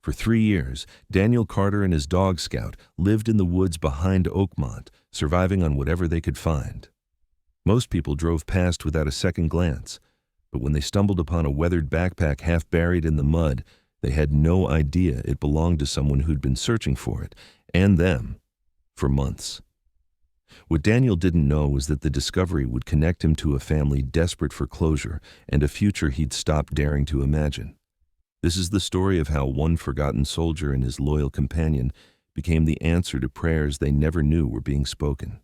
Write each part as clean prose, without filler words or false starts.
For 3 years, Daniel Carter and his dog Scout lived in the woods behind Oakmont, surviving on whatever they could find. Most people drove past without a second glance, but when they stumbled upon a weathered backpack half buried in the mud, they had no idea it belonged to someone who'd been searching for it, and them, for months. What Daniel didn't know was that the discovery would connect him to a family desperate for closure and a future he'd stopped daring to imagine. This is the story of how one forgotten soldier and his loyal companion became the answer to prayers they never knew were being spoken.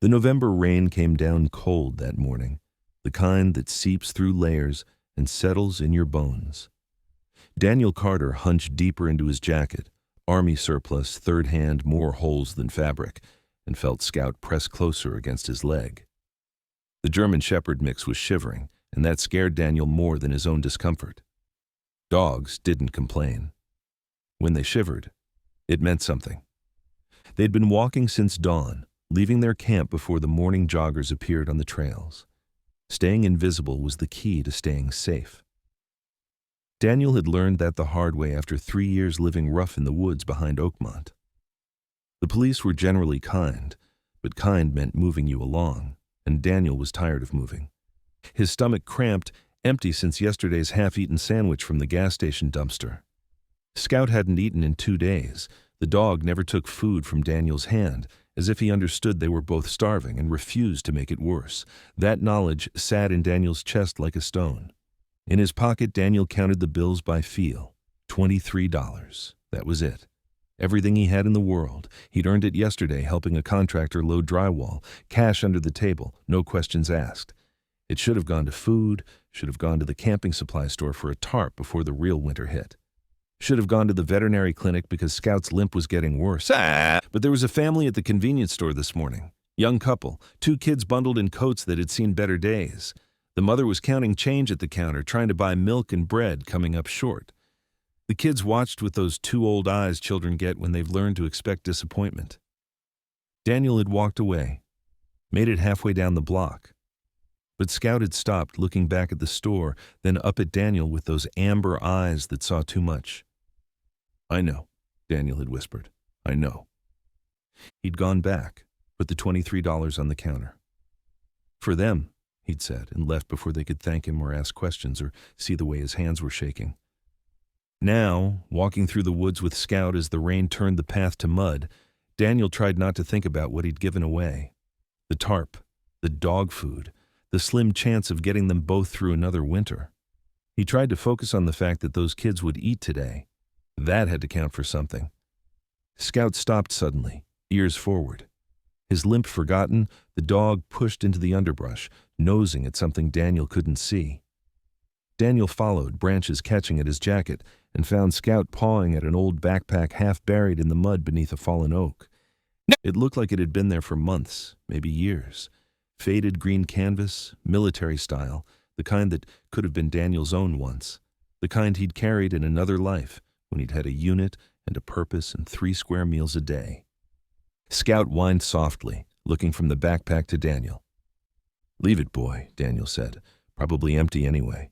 The November rain came down cold that morning, the kind that seeps through layers and settles in your bones. Daniel Carter hunched deeper into his jacket, army surplus, third hand, more holes than fabric, and felt Scout press closer against his leg. The German Shepherd mix was shivering, and that scared Daniel more than his own discomfort. Dogs didn't complain. When they shivered, it meant something. They'd been walking since dawn, leaving their camp before the morning joggers appeared on the trails. Staying invisible was the key to staying safe. Daniel had learned that the hard way after 3 years living rough in the woods behind Oakmont. The police were generally kind, but kind meant moving you along, and Daniel was tired of moving. His stomach cramped, empty since yesterday's half-eaten sandwich from the gas station dumpster. Scout hadn't eaten in 2 days. The dog never took food from Daniel's hand, as if he understood they were both starving and refused to make it worse. That knowledge sat in Daniel's chest like a stone. In his pocket, Daniel counted the bills by feel. $23. That was it. Everything he had in the world. He'd earned it yesterday helping a contractor load drywall. Cash under the table, no questions asked. It should have gone to food, should have gone to the camping supply store for a tarp before the real winter hit. Should have gone to the veterinary clinic because Scout's limp was getting worse. But there was a family at the convenience store this morning. Young couple, 2 kids bundled in coats that had seen better days. The mother was counting change at the counter, trying to buy milk and bread, coming up short. The kids watched with those 2 old eyes children get when they've learned to expect disappointment. Daniel had walked away, made it halfway down the block. But Scout had stopped, looking back at the store, then up at Daniel with those amber eyes that saw too much. "I know," Daniel had whispered. "I know." He'd gone back, put the $23 on the counter. "For them," he'd said, and left before they could thank him or ask questions or see the way his hands were shaking. Now, walking through the woods with Scout as the rain turned the path to mud, Daniel tried not to think about what he'd given away. The tarp, the dog food, the slim chance of getting them both through another winter. He tried to focus on the fact that those kids would eat today. That had to count for something. Scout stopped suddenly, ears forward. His limp forgotten, the dog pushed into the underbrush, nosing at something Daniel couldn't see. Daniel followed, branches catching at his jacket, and found Scout pawing at an old backpack half buried in the mud beneath a fallen oak. It looked like it had been there for months, maybe years. Faded green canvas, military style, the kind that could have been Daniel's own once, the kind he'd carried in another life when he'd had a unit and a purpose and 3 square meals a day. Scout whined softly, looking from the backpack to Daniel. "Leave it, boy," Daniel said, "probably empty anyway."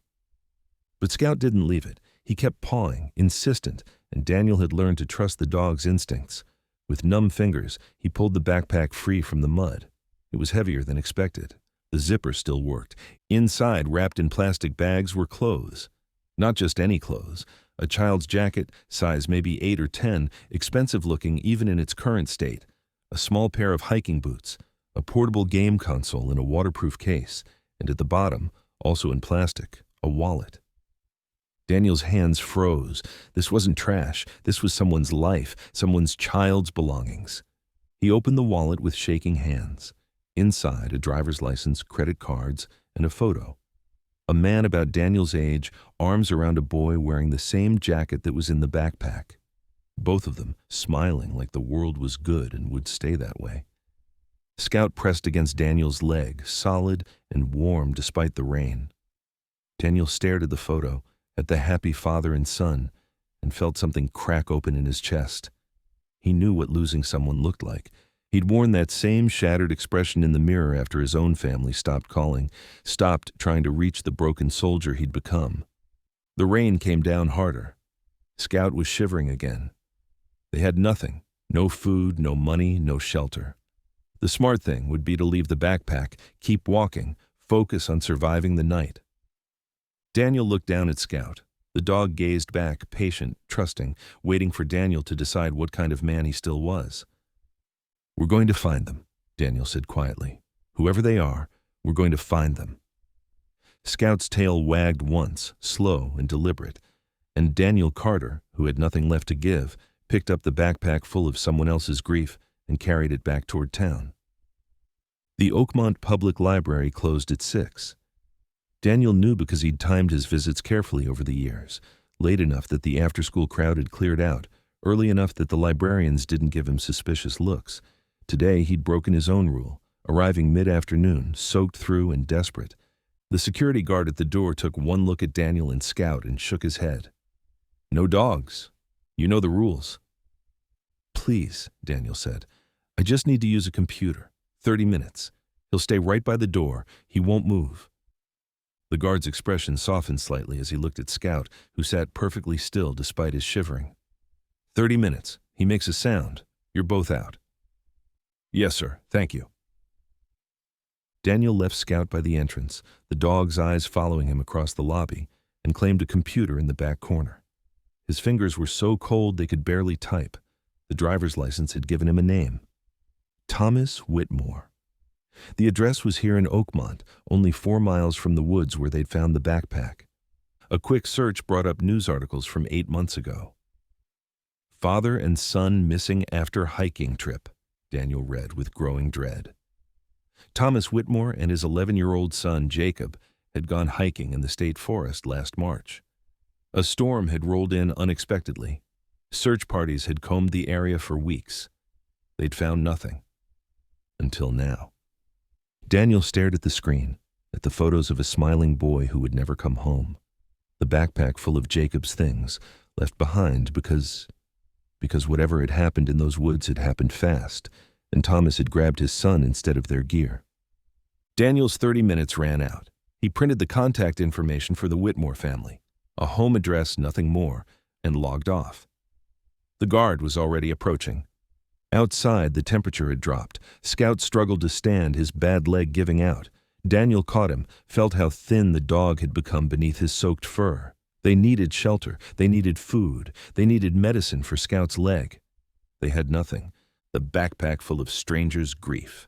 But Scout didn't leave it. He kept pawing, insistent, and Daniel had learned to trust the dog's instincts. With numb fingers, he pulled the backpack free from the mud. It was heavier than expected. The zipper still worked. Inside, wrapped in plastic bags, were clothes. Not just any clothes. A child's jacket, size maybe 8 or 10, expensive looking even in its current state. A small pair of hiking boots. A portable game console in a waterproof case. And at the bottom, also in plastic, a wallet. Daniel's hands froze. This wasn't trash. This was someone's life, someone's child's belongings. He opened the wallet with shaking hands. Inside, a driver's license, credit cards, and a photo. A man about Daniel's age, arms around a boy wearing the same jacket that was in the backpack. Both of them smiling like the world was good and would stay that way. Scout pressed against Daniel's leg, solid and warm despite the rain. Daniel stared at the photo, at the happy father and son, and felt something crack open in his chest. He knew what losing someone looked like. He'd worn that same shattered expression in the mirror after his own family stopped calling, stopped trying to reach the broken soldier he'd become. The rain came down harder. Scout was shivering again. They had nothing. No food, no money, no shelter. The smart thing would be to leave the backpack, keep walking, focus on surviving the night. Daniel looked down at Scout. The dog gazed back, patient, trusting, waiting for Daniel to decide what kind of man he still was. "We're going to find them," Daniel said quietly. "Whoever they are, we're going to find them." Scout's tail wagged once, slow and deliberate, and Daniel Carter, who had nothing left to give, picked up the backpack full of someone else's grief and carried it back toward town. The Oakmont Public Library closed at 6. Daniel knew because he'd timed his visits carefully over the years, late enough that the after-school crowd had cleared out, early enough that the librarians didn't give him suspicious looks. Today he'd broken his own rule, arriving mid-afternoon, soaked through and desperate. The security guard at the door took one look at Daniel and Scout and shook his head. "No dogs. You know the rules." "Please," Daniel said. "I just need to use a computer. 30 minutes. He'll stay right by the door. He won't move." The guard's expression softened slightly as he looked at Scout, who sat perfectly still despite his shivering. 30 minutes. He makes a sound. You're both out." "Yes, sir. Thank you." Daniel left Scout by the entrance, the dog's eyes following him across the lobby, and claimed a computer in the back corner. His fingers were so cold they could barely type. The driver's license had given him a name. Thomas Whitmore. The address was here in Oakmont, only 4 miles from the woods where they'd found the backpack. A quick search brought up news articles from 8 months ago. "Father and son missing after hiking trip," Daniel read with growing dread. Thomas Whitmore and his 11-year-old son, Jacob, had gone hiking in the state forest last March. A storm had rolled in unexpectedly. Search parties had combed the area for weeks. They'd found nothing. Until now. Daniel stared at the screen, at the photos of a smiling boy who would never come home. The backpack full of Jacob's things, left behind because whatever had happened in those woods had happened fast, and Thomas had grabbed his son instead of their gear. Daniel's 30 minutes ran out. He printed the contact information for the Whitmore family, a home address, nothing more, and logged off. The guard was already approaching. Outside, the temperature had dropped. Scout struggled to stand, his bad leg giving out. Daniel caught him, felt how thin the dog had become beneath his soaked fur. They needed shelter. They needed food. They needed medicine for Scout's leg. They had nothing. The backpack full of strangers' grief.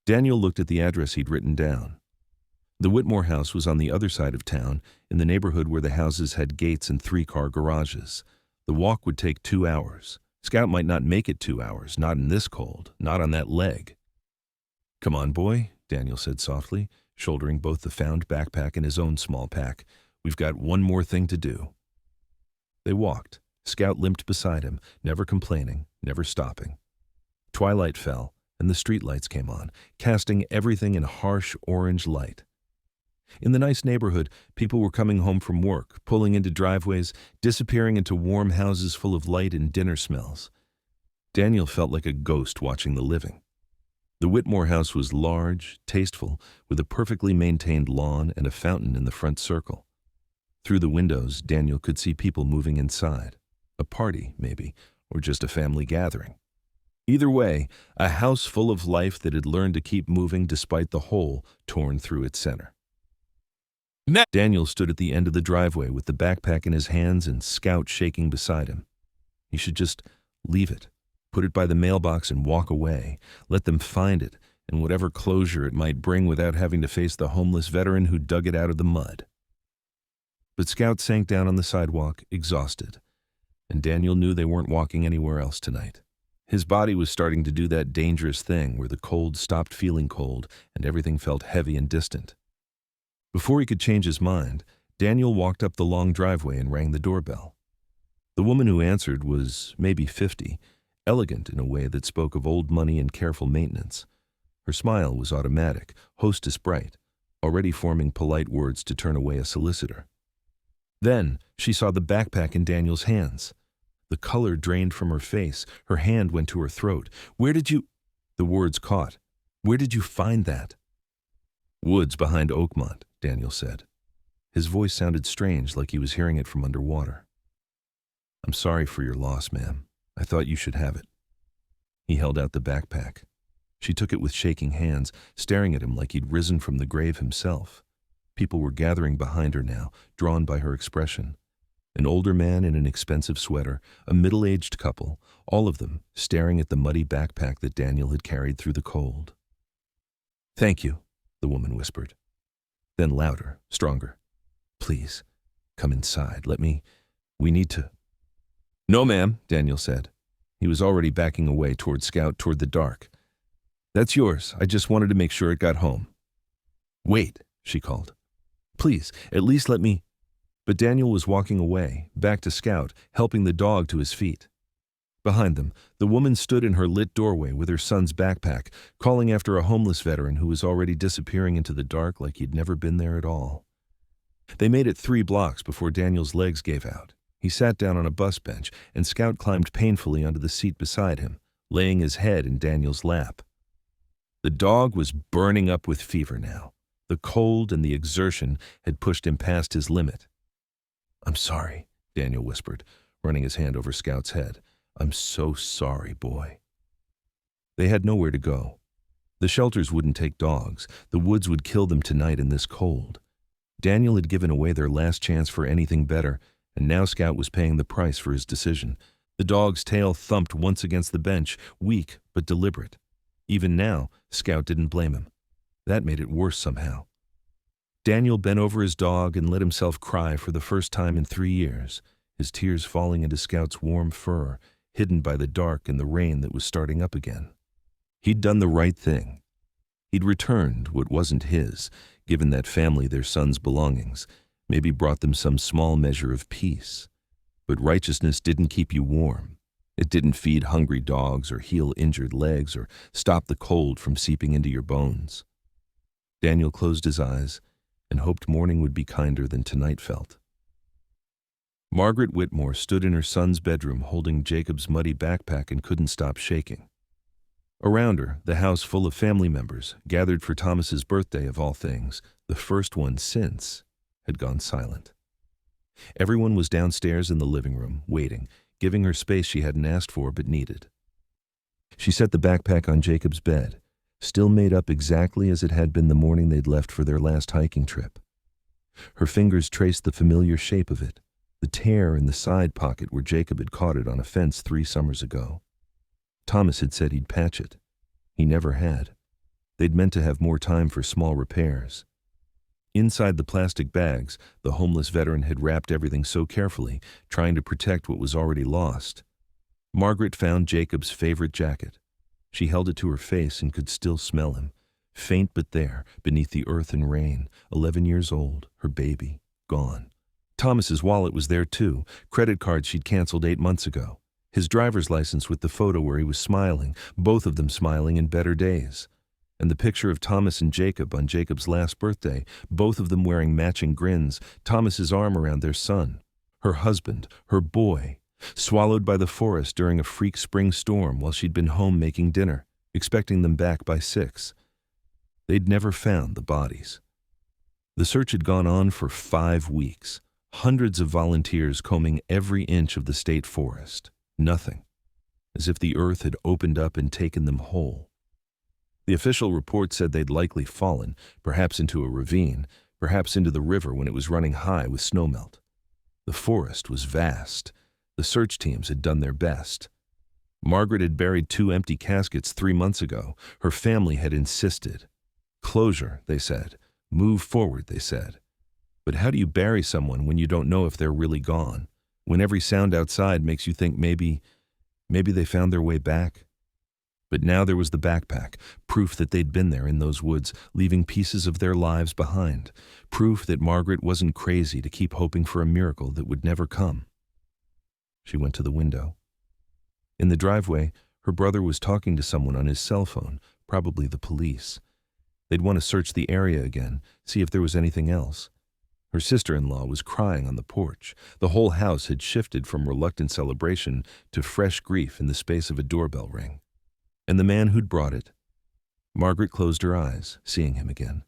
Daniel looked at the address he'd written down. The Whitmore house was on the other side of town, in the neighborhood where the houses had gates and 3-car garages. The walk would take 2 hours. Scout might not make it 2 hours, not in this cold, not on that leg. "Come on, boy," Daniel said softly, shouldering both the found backpack and his own small pack. "We've got one more thing to do." They walked. Scout limped beside him, never complaining, never stopping. Twilight fell, and the streetlights came on, casting everything in harsh orange light. In the nice neighborhood, people were coming home from work, pulling into driveways, disappearing into warm houses full of light and dinner smells. Daniel felt like a ghost watching the living. The Whitmore house was large, tasteful, with a perfectly maintained lawn and a fountain in the front circle. Through the windows, Daniel could see people moving inside. A party, maybe, or just a family gathering. Either way, a house full of life that had learned to keep moving despite the hole torn through its center. Daniel stood at the end of the driveway with the backpack in his hands and Scout shaking beside him. He should just leave it, put it by the mailbox and walk away, let them find it, and whatever closure it might bring without having to face the homeless veteran who dug it out of the mud. But Scout sank down on the sidewalk, exhausted, and Daniel knew they weren't walking anywhere else tonight. His body was starting to do that dangerous thing where the cold stopped feeling cold and everything felt heavy and distant. Before he could change his mind, Daniel walked up the long driveway and rang the doorbell. The woman who answered was maybe 50, elegant in a way that spoke of old money and careful maintenance. Her smile was automatic, hostess bright, already forming polite words to turn away a solicitor. Then she saw the backpack in Daniel's hands. The color drained from her face. Her hand went to her throat. "Where did you—" The words caught. "Where did you find that?" "Woods behind Oakmont," Daniel said. His voice sounded strange, like he was hearing it from underwater. I'm sorry for your loss, ma'am. I thought you should have it. He held out the backpack. She took it with shaking hands, staring at him like he'd risen from the grave himself. People were gathering behind her now, drawn by her expression. An older man in an expensive sweater, a middle-aged couple, all of them staring at the muddy backpack that Daniel had carried through the cold. "Thank you," the woman whispered. Then louder, stronger. "Please, come inside. We need to—" "No, ma'am," Daniel said. He was already backing away toward Scout, toward the dark. "That's yours. I just wanted to make sure it got home." "Wait," she called. "Please, at least let me—" But Daniel was walking away, back to Scout, helping the dog to his feet. Behind them, the woman stood in her lit doorway with her son's backpack, calling after a homeless veteran who was already disappearing into the dark like he'd never been there at all. They made it 3 blocks before Daniel's legs gave out. He sat down on a bus bench, and Scout climbed painfully onto the seat beside him, laying his head in Daniel's lap. The dog was burning up with fever now. The cold and the exertion had pushed him past his limit. "I'm sorry," Daniel whispered, running his hand over Scout's head. "I'm so sorry, boy." They had nowhere to go. The shelters wouldn't take dogs. The woods would kill them tonight in this cold. Daniel had given away their last chance for anything better, and now Scout was paying the price for his decision. The dog's tail thumped once against the bench, weak but deliberate. Even now, Scout didn't blame him. That made it worse somehow. Daniel bent over his dog and let himself cry for the first time in 3 years, his tears falling into Scout's warm fur, hidden by the dark and the rain that was starting up again. He'd done the right thing. He'd returned what wasn't his, given that family their son's belongings, maybe brought them some small measure of peace. But righteousness didn't keep you warm. It didn't feed hungry dogs or heal injured legs or stop the cold from seeping into your bones. Daniel closed his eyes and hoped morning would be kinder than tonight felt. Margaret Whitmore stood in her son's bedroom holding Jacob's muddy backpack and couldn't stop shaking. Around her, the house full of family members, gathered for Thomas's birthday of all things, the first one since, had gone silent. Everyone was downstairs in the living room, waiting, giving her space she hadn't asked for but needed. She set the backpack on Jacob's bed, still made up exactly as it had been the morning they'd left for their last hiking trip. Her fingers traced the familiar shape of it, the tear in the side pocket where Jacob had caught it on a fence 3 summers ago. Thomas had said he'd patch it. He never had. They'd meant to have more time for small repairs. Inside the plastic bags, the homeless veteran had wrapped everything so carefully, trying to protect what was already lost. Margaret found Jacob's favorite jacket. She held it to her face and could still smell him, faint but there, beneath the earth and rain, 11 years old, her baby, gone. Thomas's wallet was there too, credit cards she'd canceled 8 months ago. His driver's license with the photo where he was smiling, both of them smiling in better days. And the picture of Thomas and Jacob on Jacob's last birthday, both of them wearing matching grins, Thomas's arm around their son, her husband, her boy, swallowed by the forest during a freak spring storm while she'd been home making dinner, expecting them back by 6. They'd never found the bodies. The search had gone on for 5 weeks, hundreds of volunteers combing every inch of the state forest. Nothing, as if the earth had opened up and taken them whole. The official report said they'd likely fallen, perhaps into a ravine, perhaps into the river when it was running high with snowmelt. The forest was vast. The search teams had done their best. Margaret had buried 2 empty caskets 3 months ago. Her family had insisted. Closure, they said. Move forward, they said. But how do you bury someone when you don't know if they're really gone? When every sound outside makes you think maybe they found their way back? But now there was the backpack, proof that they'd been there in those woods, leaving pieces of their lives behind, proof that Margaret wasn't crazy to keep hoping for a miracle that would never come. She went to the window. In the driveway, her brother was talking to someone on his cell phone, probably the police. They'd want to search the area again, see if there was anything else. Her sister-in-law was crying on the porch. The whole house had shifted from reluctant celebration to fresh grief in the space of a doorbell ring. And the man who'd brought it. Margaret closed her eyes, seeing him again.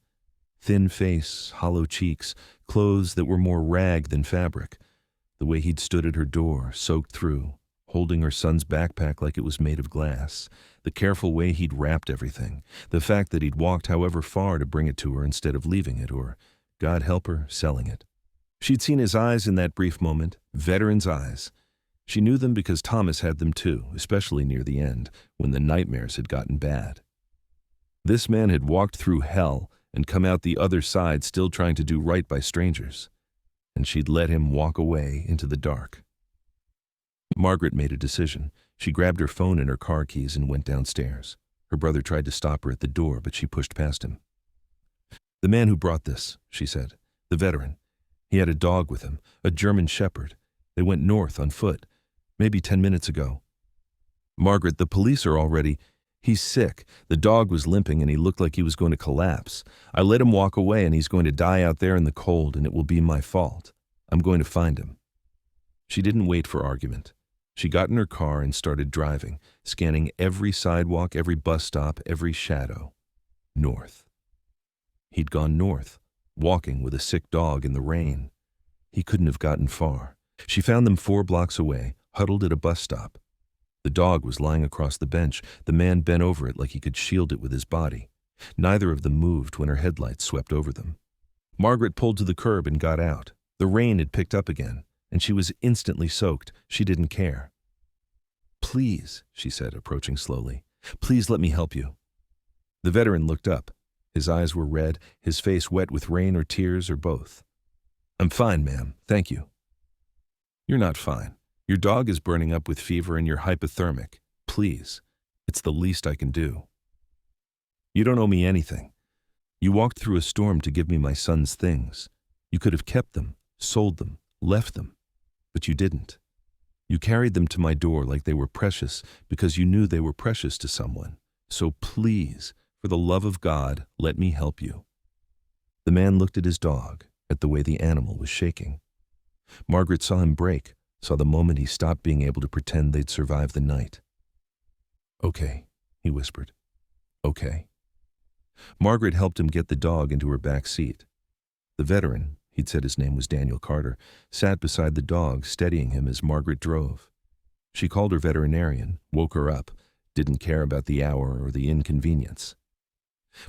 Thin face, hollow cheeks, clothes that were more rag than fabric. The way he'd stood at her door, soaked through, holding her son's backpack like it was made of glass. The careful way he'd wrapped everything. The fact that he'd walked however far to bring it to her instead of leaving it or, God help her, selling it. She'd seen his eyes in that brief moment, veteran's eyes. She knew them because Thomas had them too, especially near the end, when the nightmares had gotten bad. This man had walked through hell and come out the other side still trying to do right by strangers. And she'd let him walk away into the dark. Margaret made a decision. She grabbed her phone and her car keys and went downstairs. Her brother tried to stop her at the door, but she pushed past him. "The man who brought this," she said. "The veteran. He had a dog with him, a German shepherd. They went north on foot, maybe 10 minutes ago." "Margaret, the police are already—" "He's sick. The dog was limping and he looked like he was going to collapse. I let him walk away and he's going to die out there in the cold and it will be my fault. I'm going to find him." She didn't wait for argument. She got in her car and started driving, scanning every sidewalk, every bus stop, every shadow. North. He'd gone north, walking with a sick dog in the rain. He couldn't have gotten far. She found them 4 blocks away, huddled at a bus stop. The dog was lying across the bench. The man bent over it like he could shield it with his body. Neither of them moved when her headlights swept over them. Margaret pulled to the curb and got out. The rain had picked up again, and she was instantly soaked. She didn't care. "Please," she said, approaching slowly. "Please let me help you." The veteran looked up. His eyes were red, his face wet with rain or tears or both. "I'm fine, ma'am. Thank you." "You're not fine. Your dog is burning up with fever and you're hypothermic. Please. It's the least I can do." "You don't owe me anything. You walked through a storm to give me my son's things. You could have kept them, sold them, left them. But you didn't. You carried them to my door like they were precious because you knew they were precious to someone. So please, for the love of God, let me help you." The man looked at his dog, at the way the animal was shaking. Margaret saw him break, saw the moment he stopped being able to pretend they'd survive the night. "Okay," he whispered. "Okay." Margaret helped him get the dog into her back seat. The veteran, he'd said his name was Daniel Carter, sat beside the dog, steadying him as Margaret drove. She called her veterinarian, woke her up, didn't care about the hour or the inconvenience.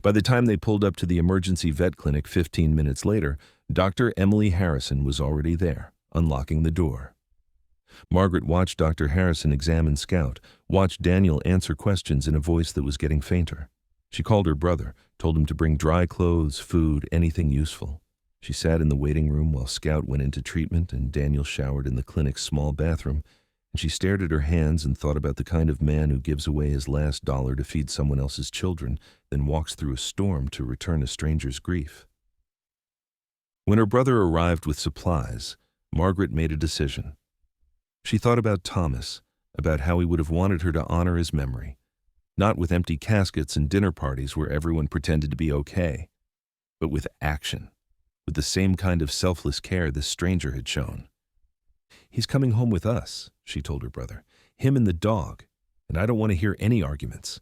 By the time they pulled up to the emergency vet clinic 15 minutes later, Dr. Emily Harrison was already there, unlocking the door. Margaret watched Dr. Harrison examine Scout, watched Daniel answer questions in a voice that was getting fainter. She called her brother, told him to bring dry clothes, food, anything useful. She sat in the waiting room while Scout went into treatment and Daniel showered in the clinic's small bathroom, and she stared at her hands and thought about the kind of man who gives away his last dollar to feed someone else's children, then walks through a storm to return a stranger's grief. When her brother arrived with supplies, Margaret made a decision. She thought about Thomas, about how he would have wanted her to honor his memory, not with empty caskets and dinner parties where everyone pretended to be okay, but with action, with the same kind of selfless care this stranger had shown. "He's coming home with us," she told her brother. "Him and the dog, and I don't want to hear any arguments."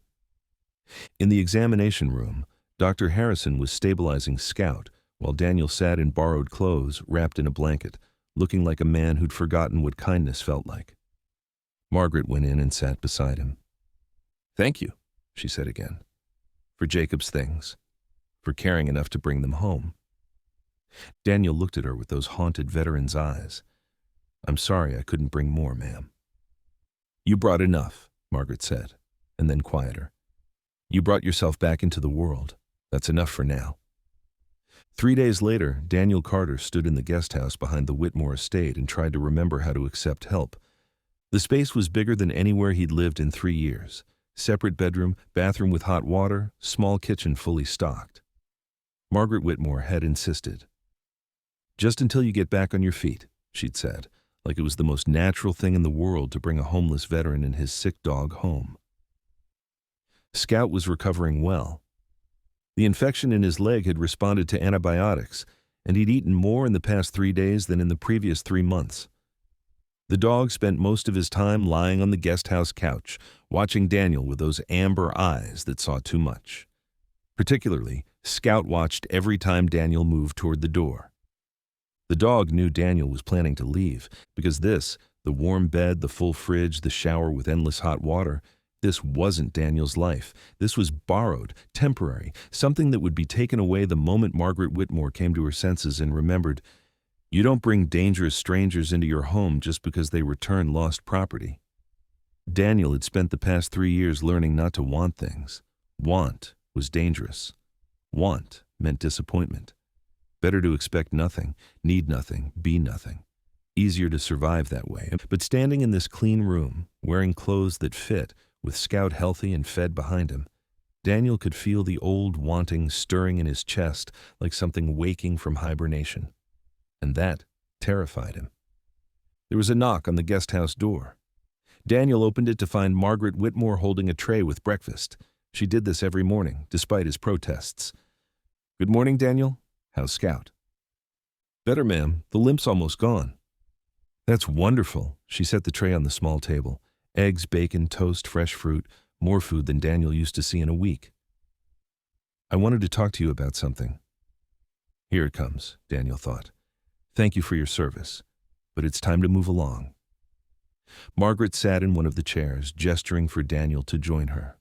In the examination room, Dr. Harrison was stabilizing Scout, while Daniel sat in borrowed clothes, wrapped in a blanket, looking like a man who'd forgotten what kindness felt like. Margaret went in and sat beside him. "Thank you," she said again, "for Jacob's things, for caring enough to bring them home." Daniel looked at her with those haunted veteran's eyes. "I'm sorry I couldn't bring more, ma'am." "You brought enough," Margaret said, and then quieter. "You brought yourself back into the world. That's enough for now." 3 days later, Daniel Carter stood in the guest house behind the Whitmore estate and tried to remember how to accept help. The space was bigger than anywhere he'd lived in 3 years. Separate bedroom, bathroom with hot water, small kitchen fully stocked. Margaret Whitmore had insisted. "Just until you get back on your feet," she'd said, like it was the most natural thing in the world to bring a homeless veteran and his sick dog home. Scout was recovering well. The infection in his leg had responded to antibiotics, and he'd eaten more in the past 3 days than in the previous 3 months. The dog spent most of his time lying on the guest house couch, watching Daniel with those amber eyes that saw too much. Particularly, Scout watched every time Daniel moved toward the door. The dog knew Daniel was planning to leave, because this, the warm bed, the full fridge, the shower with endless hot water, this wasn't Daniel's life. This was borrowed, temporary, something that would be taken away the moment Margaret Whitmore came to her senses and remembered, you don't bring dangerous strangers into your home just because they return lost property. Daniel had spent the past 3 years learning not to want things. Want was dangerous. Want meant disappointment. Better to expect nothing, need nothing, be nothing. Easier to survive that way. But standing in this clean room, wearing clothes that fit, with Scout healthy and fed behind him, Daniel could feel the old wanting stirring in his chest like something waking from hibernation. And that terrified him. There was a knock on the guest house door. Daniel opened it to find Margaret Whitmore holding a tray with breakfast. She did this every morning, despite his protests. "Good morning, Daniel. How's Scout?" "Better, ma'am. The limp's almost gone." "That's wonderful." She set the tray on the small table. Eggs, bacon, toast, fresh fruit, more food than Daniel used to see in a week. "I wanted to talk to you about something." Here it comes, Daniel thought. "Thank you for your service, but it's time to move along." Margaret sat in one of the chairs, gesturing for Daniel to join her.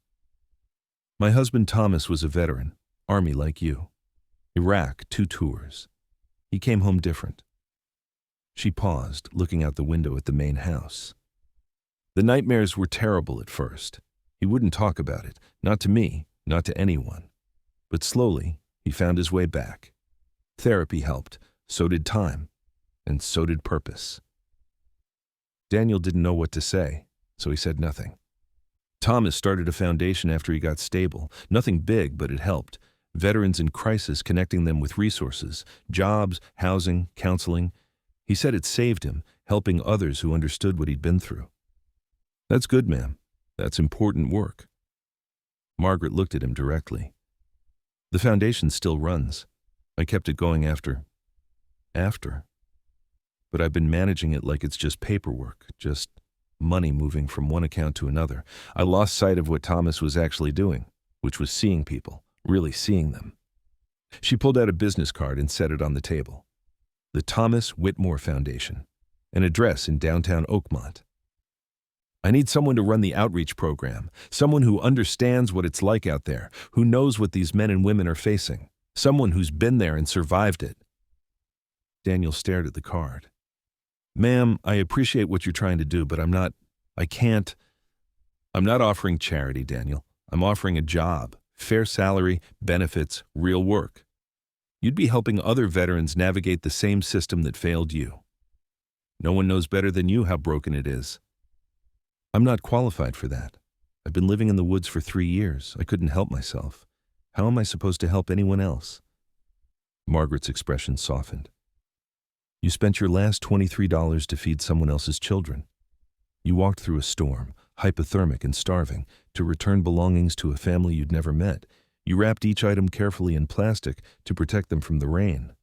"My husband Thomas was a veteran, Army like you. Iraq, 2 tours. He came home different." She paused, looking out the window at the main house. "The nightmares were terrible at first. He wouldn't talk about it, not to me, not to anyone. But slowly, he found his way back. Therapy helped, so did time, and so did purpose." Daniel didn't know what to say, so he said nothing. "Thomas started a foundation after he got stable. Nothing big, but it helped. Veterans in crisis, connecting them with resources, jobs, housing, counseling. He said it saved him, helping others who understood what he'd been through." "That's good, ma'am. That's important work." Margaret looked at him directly. "The foundation still runs. I kept it going after. But I've been managing it like it's just paperwork, just money moving from one account to another. I lost sight of what Thomas was actually doing, which was seeing people, really seeing them." She pulled out a business card and set it on the table. The Thomas Whitmore Foundation, an address in downtown Oakmont. "I need someone to run the outreach program, someone who understands what it's like out there, who knows what these men and women are facing, someone who's been there and survived it." Daniel stared at the card. "Ma'am, I appreciate what you're trying to do, but I'm not offering charity, Daniel. I'm offering a job, fair salary, benefits, real work. You'd be helping other veterans navigate the same system that failed you. No one knows better than you how broken it is." "I'm not qualified for that. I've been living in the woods for 3 years. I couldn't help myself. How am I supposed to help anyone else?" Margaret's expression softened. "You spent your last $23 to feed someone else's children. You walked through a storm, hypothermic and starving, to return belongings to a family you'd never met. You wrapped each item carefully in plastic to protect them from the rain.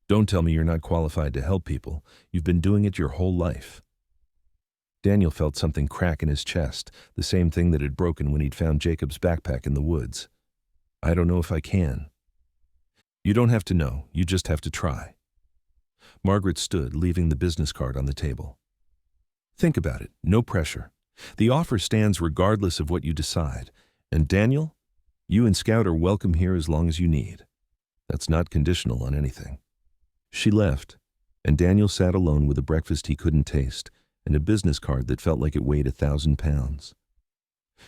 Don't tell me you're not qualified to help people. You've been doing it your whole life." Daniel felt something crack in his chest, the same thing that had broken when he'd found Jacob's backpack in the woods. "I don't know if I can." "You don't have to know, you just have to try." Margaret stood, leaving the business card on the table. "Think about it, no pressure. The offer stands regardless of what you decide. And Daniel, you and Scout are welcome here as long as you need. That's not conditional on anything." She left, and Daniel sat alone with a breakfast he couldn't taste and a business card that felt like it weighed 1,000 pounds.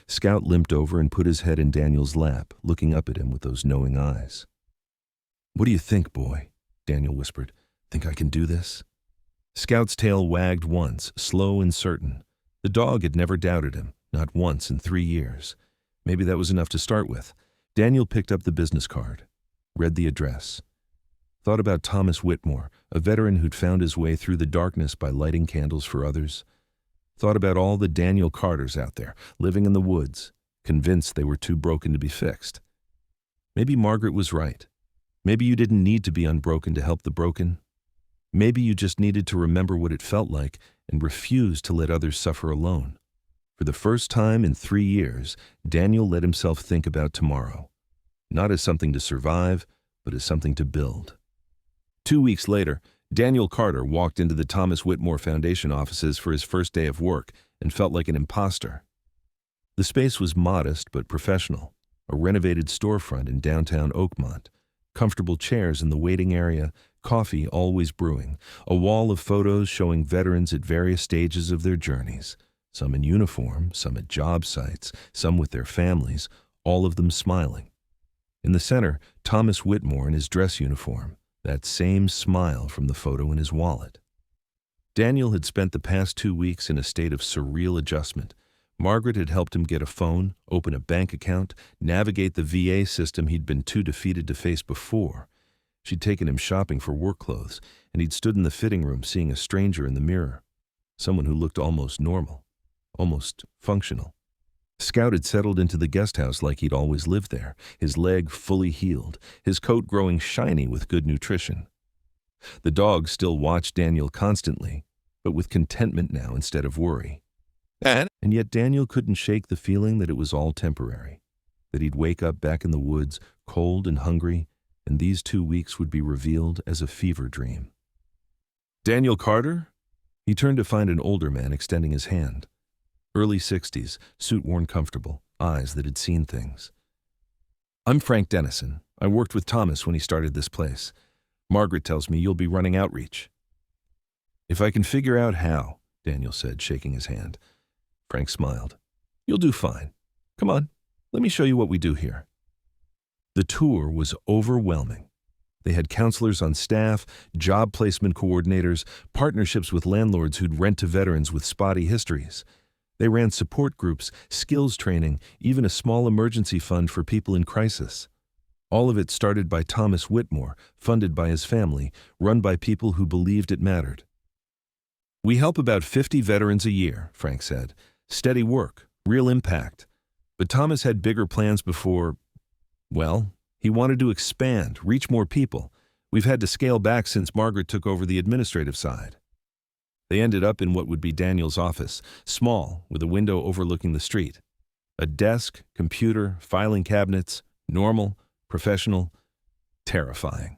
Scout limped over and put his head in Daniel's lap, looking up at him with those knowing eyes. "What do you think, boy?" Daniel whispered. "Think I can do this?" Scout's tail wagged once, slow and certain. The dog had never doubted him, not once in 3 years. Maybe that was enough to start with. Daniel picked up the business card, read the address, thought about Thomas Whitmore, a veteran who'd found his way through the darkness by lighting candles for others. Thought about all the Daniel Carters out there, living in the woods, convinced they were too broken to be fixed. Maybe Margaret was right. Maybe you didn't need to be unbroken to help the broken. Maybe you just needed to remember what it felt like and refuse to let others suffer alone. For the first time in 3 years, Daniel let himself think about tomorrow, not as something to survive, but as something to build. 2 weeks later, Daniel Carter walked into the Thomas Whitmore Foundation offices for his first day of work and felt like an imposter. The space was modest but professional, a renovated storefront in downtown Oakmont, comfortable chairs in the waiting area, coffee always brewing, a wall of photos showing veterans at various stages of their journeys, some in uniform, some at job sites, some with their families, all of them smiling. In the center, Thomas Whitmore in his dress uniform, that same smile from the photo in his wallet. Daniel had spent the past 2 weeks in a state of surreal adjustment. Margaret had helped him get a phone, open a bank account, navigate the VA system he'd been too defeated to face before. She'd taken him shopping for work clothes, and he'd stood in the fitting room seeing a stranger in the mirror, someone who looked almost normal, almost functional. Scout had settled into the guest house like he'd always lived there, his leg fully healed, his coat growing shiny with good nutrition. The dog still watched Daniel constantly, but with contentment now instead of worry. And yet Daniel couldn't shake the feeling that it was all temporary, that he'd wake up back in the woods, cold and hungry, and these 2 weeks would be revealed as a fever dream. "Daniel Carter?" He turned to find an older man extending his hand. Early 60s, suit worn comfortable, eyes that had seen things. "I'm Frank Dennison. I worked with Thomas when he started this place. Margaret tells me you'll be running outreach." "If I can figure out how," Daniel said, shaking his hand. Frank smiled. "You'll do fine. Come on, let me show you what we do here." The tour was overwhelming. They had counselors on staff, job placement coordinators, partnerships with landlords who'd rent to veterans with spotty histories. They ran support groups, skills training, even a small emergency fund for people in crisis. All of it started by Thomas Whitmore, funded by his family, run by people who believed it mattered. "We help about 50 veterans a year," Frank said. "Steady work, real impact. But Thomas had bigger plans before, well, he wanted to expand, reach more people. We've had to scale back since Margaret took over the administrative side." They ended up in what would be Daniel's office, small, with a window overlooking the street. A desk, computer, filing cabinets, normal, professional, terrifying.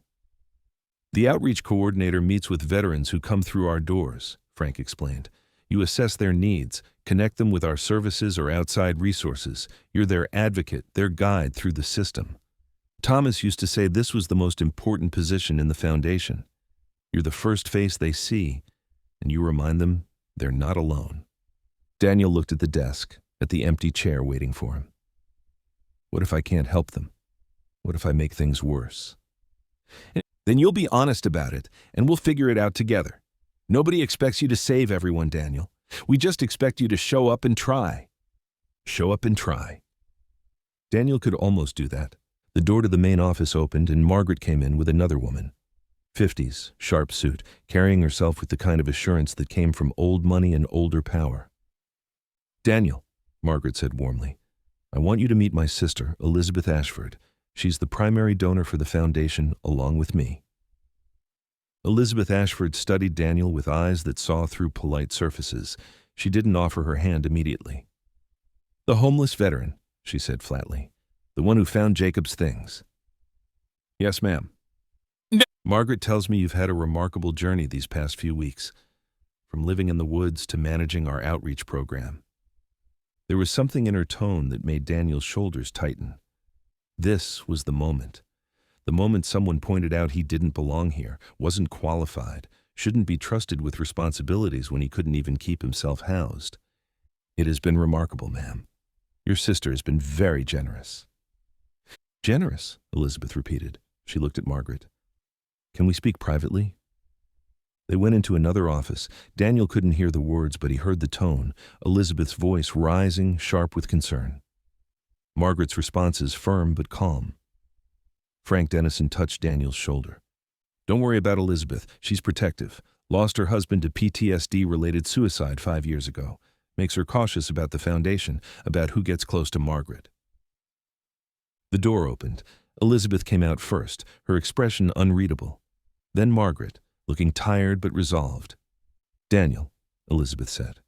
"The outreach coordinator meets with veterans who come through our doors," Frank explained. "You assess their needs, connect them with our services or outside resources. You're their advocate, their guide through the system. Thomas used to say this was the most important position in the foundation. You're the first face they see, and you remind them they're not alone." Daniel looked at the desk, at the empty chair waiting for him. "What if I can't help them? What if I make things worse?" "Then you'll be honest about it, and we'll figure it out together. Nobody expects you to save everyone, Daniel. We just expect you to show up and try." Show up and try. Daniel could almost do that. The door to the main office opened, and Margaret came in with another woman. 50s, sharp suit, carrying herself with the kind of assurance that came from old money and older power. "Daniel," Margaret said warmly, "I want you to meet my sister, Elizabeth Ashford. She's the primary donor for the foundation, along with me." Elizabeth Ashford studied Daniel with eyes that saw through polite surfaces. She didn't offer her hand immediately. "The homeless veteran," she said flatly. "The one who found Jacob's things." "Yes, ma'am." "Margaret tells me you've had a remarkable journey these past few weeks, from living in the woods to managing our outreach program." There was something in her tone that made Daniel's shoulders tighten. This was the moment someone pointed out he didn't belong here, wasn't qualified, shouldn't be trusted with responsibilities when he couldn't even keep himself housed. "It has been remarkable, ma'am. Your sister has been very generous." "Generous?" Elizabeth repeated. She looked at Margaret. "Can we speak privately?" They went into another office. Daniel couldn't hear the words, but he heard the tone, Elizabeth's voice rising, sharp with concern. Margaret's responses firm but calm. Frank Dennison touched Daniel's shoulder. "Don't worry about Elizabeth. She's protective. Lost her husband to PTSD-related suicide 5 years ago. Makes her cautious about the foundation, about who gets close to Margaret." The door opened. Elizabeth came out first, her expression unreadable. Then Margaret, looking tired but resolved. "Daniel," Elizabeth said,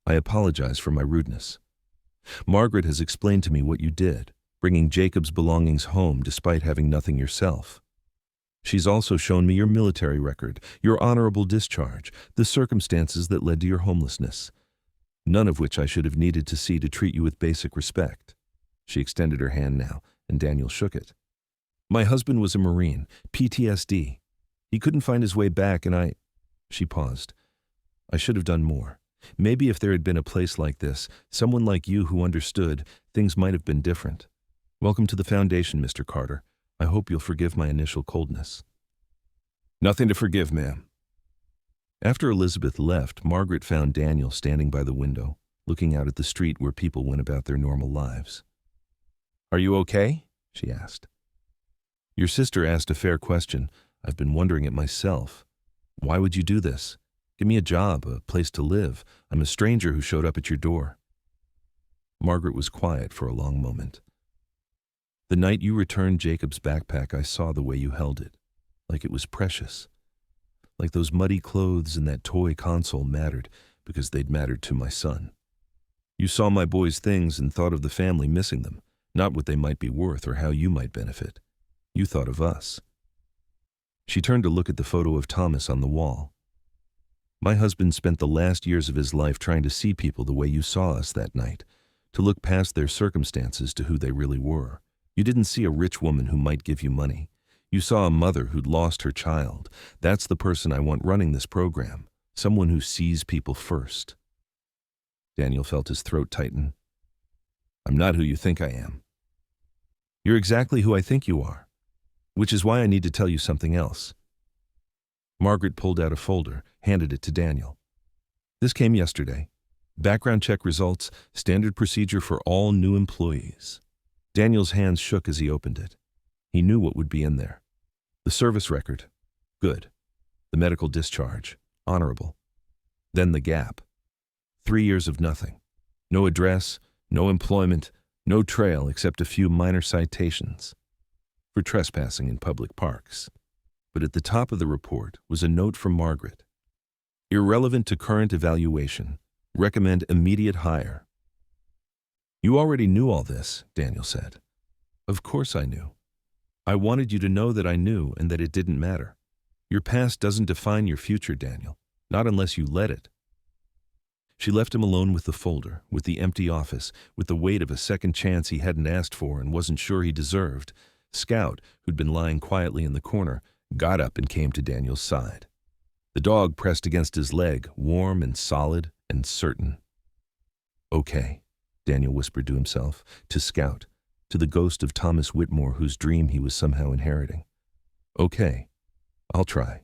"I apologize for my rudeness. Margaret has explained to me what you did, bringing Jacob's belongings home despite having nothing yourself. She's also shown me your military record, your honorable discharge, the circumstances that led to your homelessness, none of which I should have needed to see to treat you with basic respect." She extended her hand now, and Daniel shook it. "My husband was a Marine, PTSD. He couldn't find his way back, and I—" She paused. "I should have done more. Maybe if there had been a place like this, someone like you who understood, things might have been different. Welcome to the Foundation, Mr. Carter. I hope you'll forgive my initial coldness." "Nothing to forgive, ma'am." After Elizabeth left, Margaret found Daniel standing by the window, looking out at the street where people went about their normal lives. "Are you okay?" she asked. "Your sister asked a fair question. I've been wondering it myself. Why would you do this? Give me a job, a place to live. I'm a stranger who showed up at your door." Margaret was quiet for a long moment. "The night you returned Jacob's backpack, I saw the way you held it, like it was precious. Like those muddy clothes and that toy console mattered because they'd mattered to my son. You saw my boy's things and thought of the family missing them, not what they might be worth or how you might benefit. You thought of us." She turned to look at the photo of Thomas on the wall. "My husband spent the last years of his life trying to see people the way you saw us that night, to look past their circumstances to who they really were. You didn't see a rich woman who might give you money. You saw a mother who'd lost her child. That's the person I want running this program, someone who sees people first." Daniel felt his throat tighten. "I'm not who you think I am." "You're exactly who I think you are, which is why I need to tell you something else." Margaret pulled out a folder, handed it to Daniel. "This came yesterday. Background check results, standard procedure for all new employees." Daniel's hands shook as he opened it. He knew what would be in there. The service record. Good. The medical discharge. Honorable. Then the gap. 3 years of nothing. No address, no employment, no trail except a few minor citations for trespassing in public parks. But at the top of the report was a note from Margaret. "Irrelevant to current evaluation. Recommend immediate hire." "You already knew all this," Daniel said. "Of course I knew. I wanted you to know that I knew and that it didn't matter. Your past doesn't define your future, Daniel, not unless you let it." She left him alone with the folder, with the empty office, with the weight of a second chance he hadn't asked for and wasn't sure he deserved. Scout, who'd been lying quietly in the corner, got up and came to Daniel's side. The dog pressed against his leg, warm and solid and certain. "Okay," Daniel whispered to himself, to Scout, to the ghost of Thomas Whitmore whose dream he was somehow inheriting. "Okay, I'll try."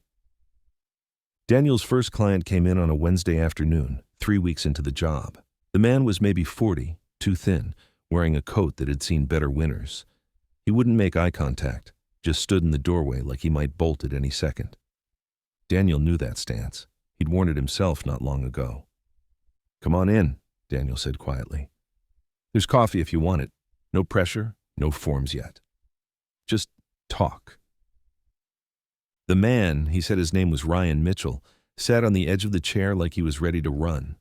Daniel's first client came in on a Wednesday afternoon, 3 weeks into the job. The man was maybe 40, too thin, wearing a coat that had seen better winters. He wouldn't make eye contact, just stood in the doorway like he might bolt at any second. Daniel knew that stance. He'd worn it himself not long ago. "Come on in," Daniel said quietly. "There's coffee if you want it. No pressure, no forms yet. Just talk." The man, he said his name was Ryan Mitchell, sat on the edge of the chair like he was ready to run.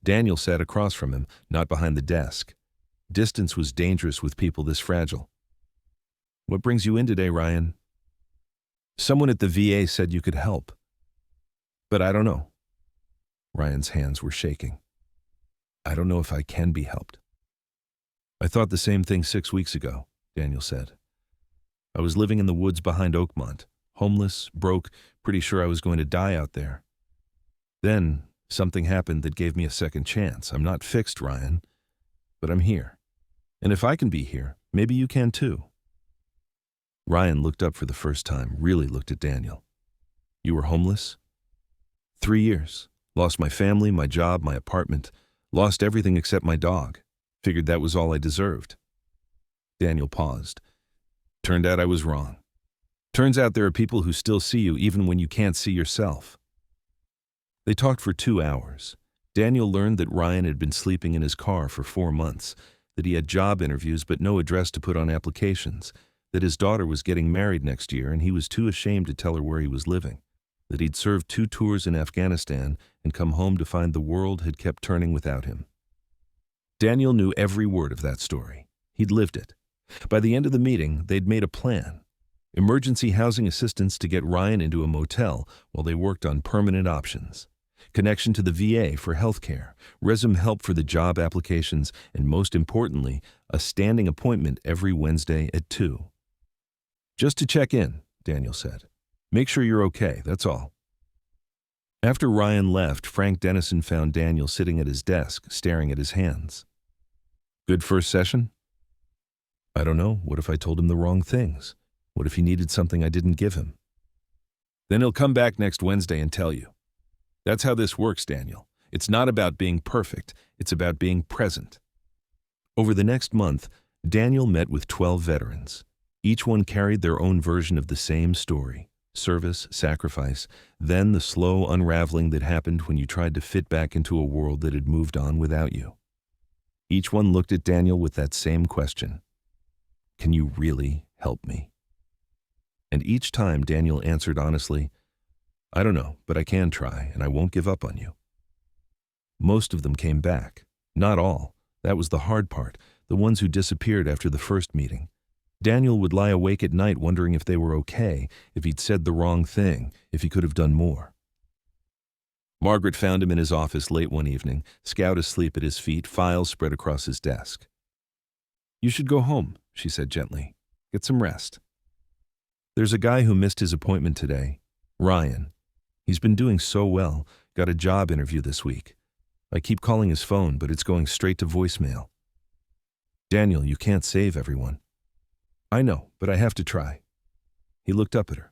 Daniel sat across from him, not behind the desk. Distance was dangerous with people this fragile. "What brings you in today, Ryan?" "Someone at the VA said you could help. But I don't know." Ryan's hands were shaking. "I don't know if I can be helped." "I thought the same thing 6 weeks ago," Daniel said. "I was living in the woods behind Oakmont, homeless, broke, pretty sure I was going to die out there. Then something happened that gave me a second chance. I'm not fixed, Ryan, but I'm here. And if I can be here, maybe you can too." Ryan looked up for the first time, really looked at Daniel. "You were homeless?" 3 years. Lost my family, my job, my apartment. Lost everything except my dog. Figured that was all I deserved." Daniel paused. "Turned out I was wrong. Turns out there are people who still see you even when you can't see yourself." They talked for 2 hours. Daniel learned that Ryan had been sleeping in his car for 4 months, that he had job interviews but no address to put on applications, that his daughter was getting married next year and he was too ashamed to tell her where he was living, that he'd served 2 tours in Afghanistan and come home to find the world had kept turning without him. Daniel knew every word of that story. He'd lived it. By the end of the meeting, they'd made a plan. Emergency housing assistance to get Ryan into a motel while they worked on permanent options. Connection to the VA for health care, resume help for the job applications, and most importantly, a standing appointment every Wednesday at 2. Just to check in, Daniel said. Make sure you're okay, that's all. After Ryan left, Frank Dennison found Daniel sitting at his desk, staring at his hands. Good first session? I don't know. What if I told him the wrong things? What if he needed something I didn't give him? Then he'll come back next Wednesday and tell you. That's how this works, Daniel. It's not about being perfect. It's about being present. Over the next month, Daniel met with 12 veterans. Each one carried their own version of the same story. Service, sacrifice, then the slow unraveling that happened when you tried to fit back into a world that had moved on without you. Each one looked at Daniel with that same question. Can you really help me? And each time Daniel answered honestly, I don't know, but I can try, and I won't give up on you. Most of them came back. Not all. That was the hard part, the ones who disappeared after the first meeting. Daniel would lie awake at night wondering if they were okay, if he'd said the wrong thing, if he could have done more. Margaret found him in his office late one evening, Scout asleep at his feet, files spread across his desk. You should go home, she said gently. Get some rest. There's a guy who missed his appointment today, Ryan. He's been doing so well, got a job interview this week. I keep calling his phone, but it's going straight to voicemail. Daniel, you can't save everyone. I know, but I have to try. He looked up at her.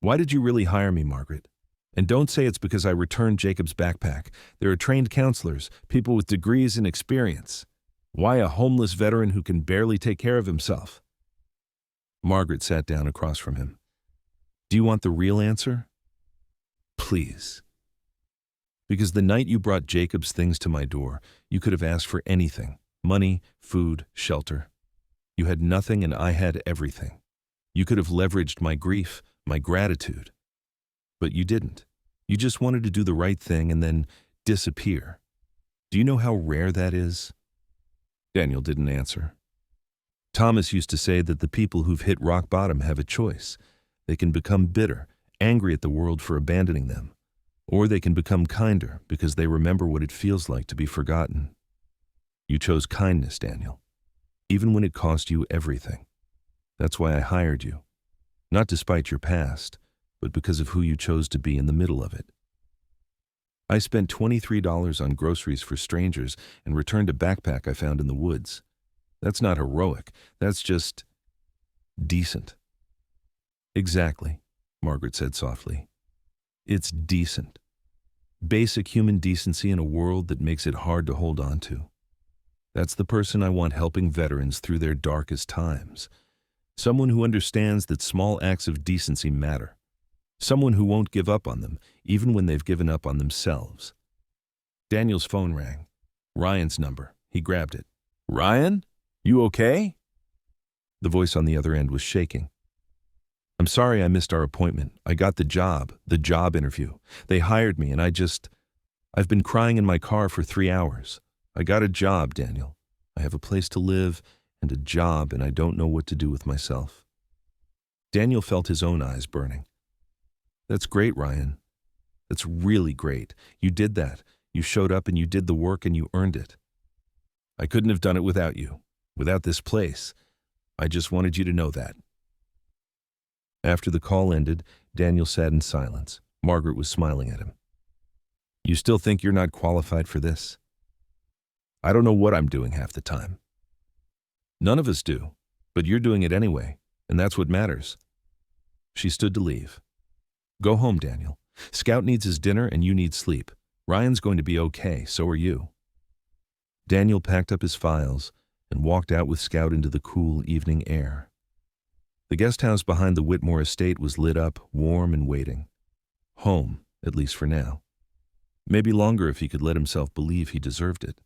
Why did you really hire me, Margaret? And don't say it's because I returned Jacob's backpack. There are trained counselors, people with degrees and experience. Why a homeless veteran who can barely take care of himself? Margaret sat down across from him. Do you want the real answer? Please. Because the night you brought Jacob's things to my door, you could have asked for anything. Money, food, shelter. You had nothing and I had everything. You could have leveraged my grief, my gratitude. But you didn't. You just wanted to do the right thing and then disappear. Do you know how rare that is? Daniel didn't answer. Thomas used to say that the people who've hit rock bottom have a choice. They can become bitter, angry at the world for abandoning them. Or they can become kinder because they remember what it feels like to be forgotten. You chose kindness, Daniel, even when it cost you everything. That's why I hired you. Not despite your past, but because of who you chose to be in the middle of it. I spent $23 on groceries for strangers and returned a backpack I found in the woods. That's not heroic. That's just decent. Exactly, Margaret said softly. It's decent. Basic human decency in a world that makes it hard to hold on to. That's the person I want helping veterans through their darkest times. Someone who understands that small acts of decency matter. Someone who won't give up on them, even when they've given up on themselves. Daniel's phone rang. Ryan's number. He grabbed it. Ryan? You okay? The voice on the other end was shaking. I'm sorry I missed our appointment. I got the job interview. They hired me and I've been crying in my car for 3 hours. I got a job, Daniel. I have a place to live and a job and I don't know what to do with myself. Daniel felt his own eyes burning. That's great, Ryan. That's really great. You did that. You showed up and you did the work and you earned it. I couldn't have done it without you, without this place. I just wanted you to know that. After the call ended, Daniel sat in silence. Margaret was smiling at him. You still think you're not qualified for this? I don't know what I'm doing half the time. None of us do, but you're doing it anyway, and that's what matters. She stood to leave. Go home, Daniel. Scout needs his dinner and you need sleep. Ryan's going to be okay, so are you. Daniel packed up his files and walked out with Scout into the cool evening air. The guest house behind the Whitmore estate was lit up, warm and waiting. Home, at least for now. Maybe longer if he could let himself believe he deserved it.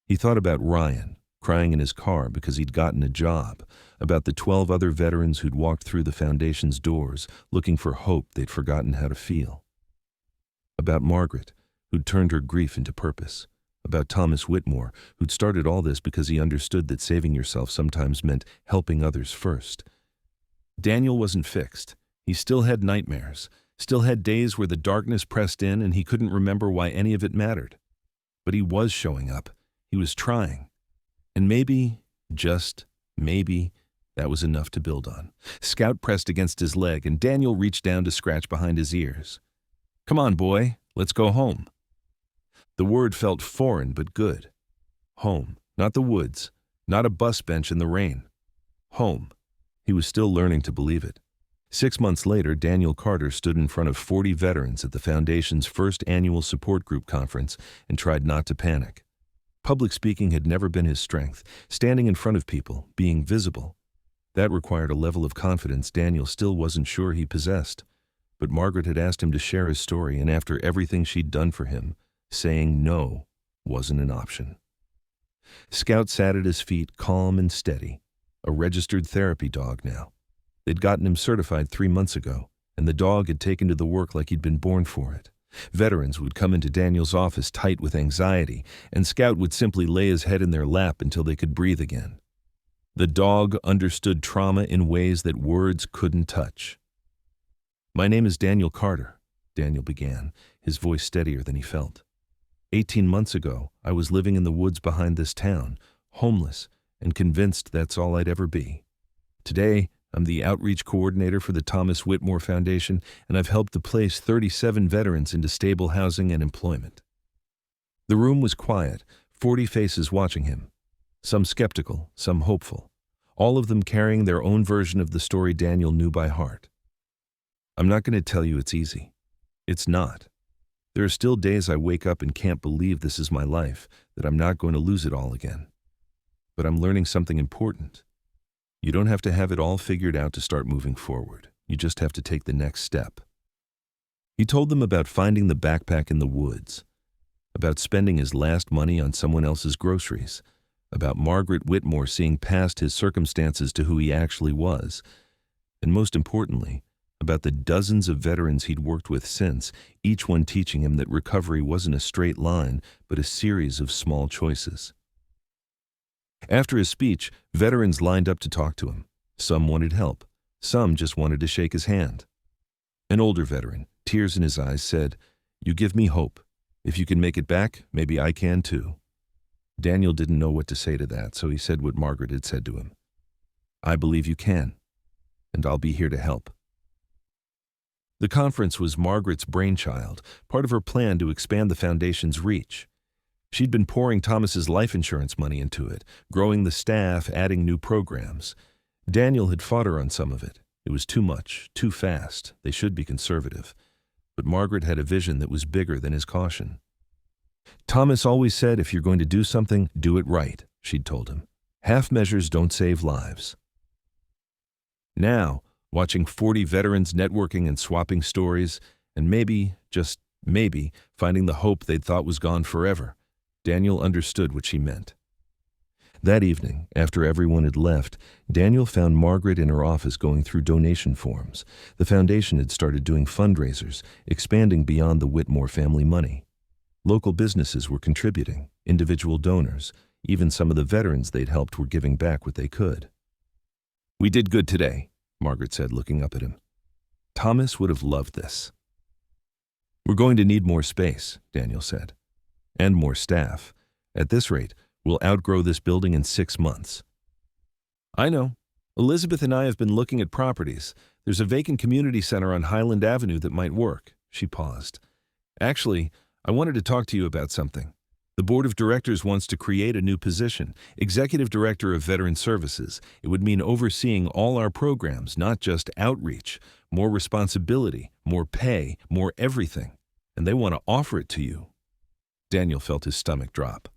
He thought about Ryan, crying in his car because he'd gotten a job, about the 12 other veterans who'd walked through the foundation's doors, looking for hope they'd forgotten how to feel. About Margaret, who'd turned her grief into purpose. About Thomas Whitmore, who'd started all this because he understood that saving yourself sometimes meant helping others first. Daniel wasn't fixed. He still had nightmares, still had days where the darkness pressed in and he couldn't remember why any of it mattered. But he was showing up. He was trying. And maybe, just maybe, that was enough to build on. Scout pressed against his leg and Daniel reached down to scratch behind his ears. "Come on, boy, let's go home." The word felt foreign but good. Home, not the woods, not a bus bench in the rain. Home. He was still learning to believe it. 6 months later, Daniel Carter stood in front of 40 veterans at the Foundation's first annual support group conference and tried not to panic. Public speaking had never been his strength. Standing in front of people, being visible. That required a level of confidence Daniel still wasn't sure he possessed. But Margaret had asked him to share his story, and after everything she'd done for him, saying no wasn't an option. Scout sat at his feet, calm and steady, a registered therapy dog now. They'd gotten him certified 3 months ago, and the dog had taken to the work like he'd been born for it. Veterans would come into Daniel's office tight with anxiety, and Scout would simply lay his head in their lap until they could breathe again. The dog understood trauma in ways that words couldn't touch. "My name is Daniel Carter," Daniel began, his voice steadier than he felt. 18 months ago, I was living in the woods behind this town, homeless, and convinced that's all I'd ever be. Today, I'm the outreach coordinator for the Thomas Whitmore Foundation, and I've helped to place 37 veterans into stable housing and employment. The room was quiet, 40 faces watching him. Some skeptical, some hopeful, all of them carrying their own version of the story Daniel knew by heart. "I'm not going to tell you it's easy. It's not. There are still days I wake up and can't believe this is my life, that I'm not going to lose it all again. But I'm learning something important. You don't have to have it all figured out to start moving forward. You just have to take the next step." He told them about finding the backpack in the woods, about spending his last money on someone else's groceries, about Margaret Whitmore seeing past his circumstances to who he actually was, and most importantly, about the dozens of veterans he'd worked with since, each one teaching him that recovery wasn't a straight line, but a series of small choices. After his speech, veterans lined up to talk to him. Some wanted help. Some just wanted to shake his hand. An older veteran, tears in his eyes, said, "You give me hope. If you can make it back, maybe I can too." Daniel didn't know what to say to that, so he said what Margaret had said to him. "I believe you can, and I'll be here to help." The conference was Margaret's brainchild, part of her plan to expand the Foundation's reach. She'd been pouring Thomas's life insurance money into it, growing the staff, adding new programs. Daniel had fought her on some of it. It was too much, too fast. They should be conservative. But Margaret had a vision that was bigger than his caution. "Thomas always said if you're going to do something, do it right," she'd told him. "Half measures don't save lives." Now, watching 40 veterans networking and swapping stories, and maybe, just maybe, finding the hope they'd thought was gone forever, Daniel understood what she meant. That evening, after everyone had left, Daniel found Margaret in her office going through donation forms. The Foundation had started doing fundraisers, expanding beyond the Whitmore family money. Local businesses were contributing, individual donors, even some of the veterans they'd helped were giving back what they could. "We did good today," Margaret said, looking up at him. "Thomas would have loved this." "We're going to need more space," Daniel said. "And more staff. At this rate, we'll outgrow this building in 6 months." "I know. Elizabeth and I have been looking at properties. There's a vacant community center on Highland Avenue that might work." She paused. "Actually, I wanted to talk to you about something. The board of directors wants to create a new position, Executive Director of Veteran Services. It would mean overseeing all our programs, not just outreach. More responsibility, more pay, more everything. And they want to offer it to you." Daniel felt his stomach drop.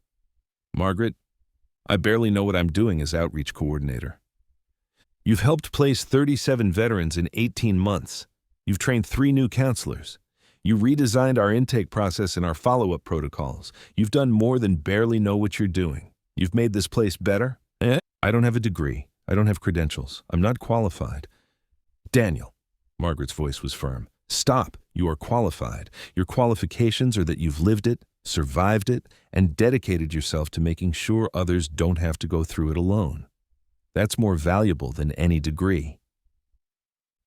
"Margaret, I barely know what I'm doing as outreach coordinator. You've helped place 37 veterans in 18 months. You've trained 3 new counselors. You redesigned our intake process and our follow-up protocols. You've done more than barely know what you're doing. You've made this place better." "I don't have a degree. I don't have credentials. I'm not qualified." "Daniel," Margaret's voice was firm, "stop. You are qualified. Your qualifications are that you've lived it, survived it, and dedicated yourself to making sure others don't have to go through it alone. That's more valuable than any degree."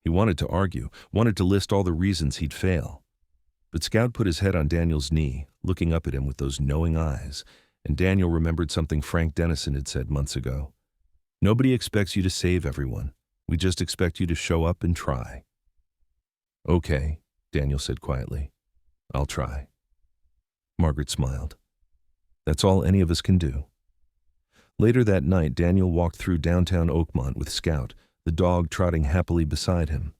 He wanted to argue, wanted to list all the reasons he'd fail. But Scout put his head on Daniel's knee, looking up at him with those knowing eyes, and Daniel remembered something Frank Dennison had said months ago. Nobody expects you to save everyone. We just expect you to show up and try. Okay, Daniel said quietly. I'll try. Margaret smiled. That's all any of us can do. Later that night, Daniel walked through downtown Oakmont with Scout, the dog trotting happily beside him.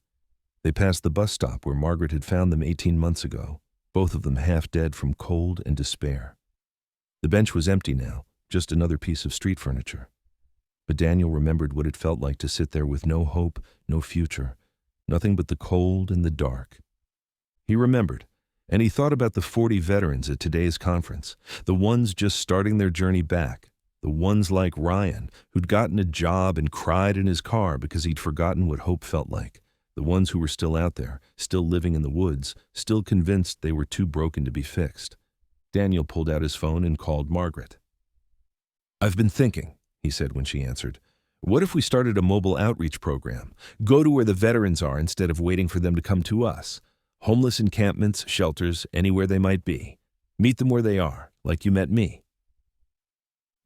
They passed the bus stop where Margaret had found them 18 months ago, both of them half dead from cold and despair. The bench was empty now, just another piece of street furniture. But Daniel remembered what it felt like to sit there with no hope, no future, nothing but the cold and the dark. He remembered, and he thought about the 40 veterans at today's conference, the ones just starting their journey back, the ones like Ryan, who'd gotten a job and cried in his car because he'd forgotten what hope felt like, the ones who were still out there, still living in the woods, still convinced they were too broken to be fixed. Daniel pulled out his phone and called Margaret. I've been thinking, he said when she answered. What if we started a mobile outreach program? Go to where the veterans are instead of waiting for them to come to us. Homeless encampments, shelters, anywhere they might be. Meet them where they are, like you met me.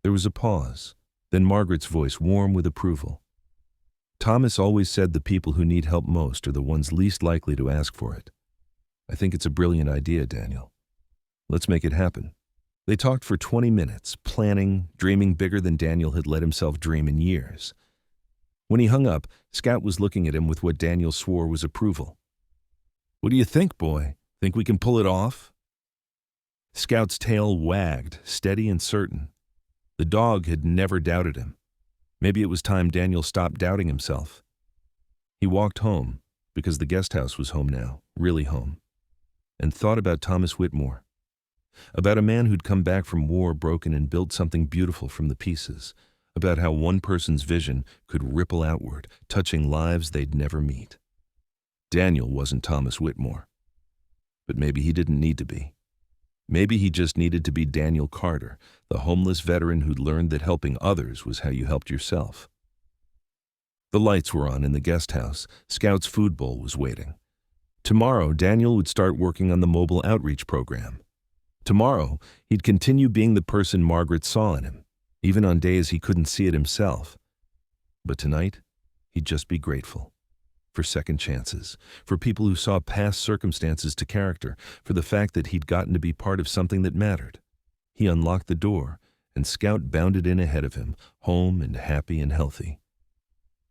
There was a pause, then Margaret's voice warm with approval. Thomas always said the people who need help most are the ones least likely to ask for it. I think it's a brilliant idea, Daniel. Let's make it happen. They talked for 20 minutes, planning, dreaming bigger than Daniel had let himself dream in years. When he hung up, Scout was looking at him with what Daniel swore was approval. What do you think, boy? Think we can pull it off? Scout's tail wagged, steady and certain. The dog had never doubted him. Maybe it was time Daniel stopped doubting himself. He walked home, because the guest house was home now, really home, and thought about Thomas Whitmore. About a man who'd come back from war broken and built something beautiful from the pieces. About how one person's vision could ripple outward, touching lives they'd never meet. Daniel wasn't Thomas Whitmore. But maybe he didn't need to be. Maybe he just needed to be Daniel Carter, the homeless veteran who'd learned that helping others was how you helped yourself. The lights were on in the guest house. Scout's food bowl was waiting. Tomorrow, Daniel would start working on the mobile outreach program. Tomorrow, he'd continue being the person Margaret saw in him, even on days he couldn't see it himself. But tonight, he'd just be grateful. For second chances, for people who saw past circumstances to character, for the fact that he'd gotten to be part of something that mattered. He unlocked the door, and Scout bounded in ahead of him, home and happy and healthy.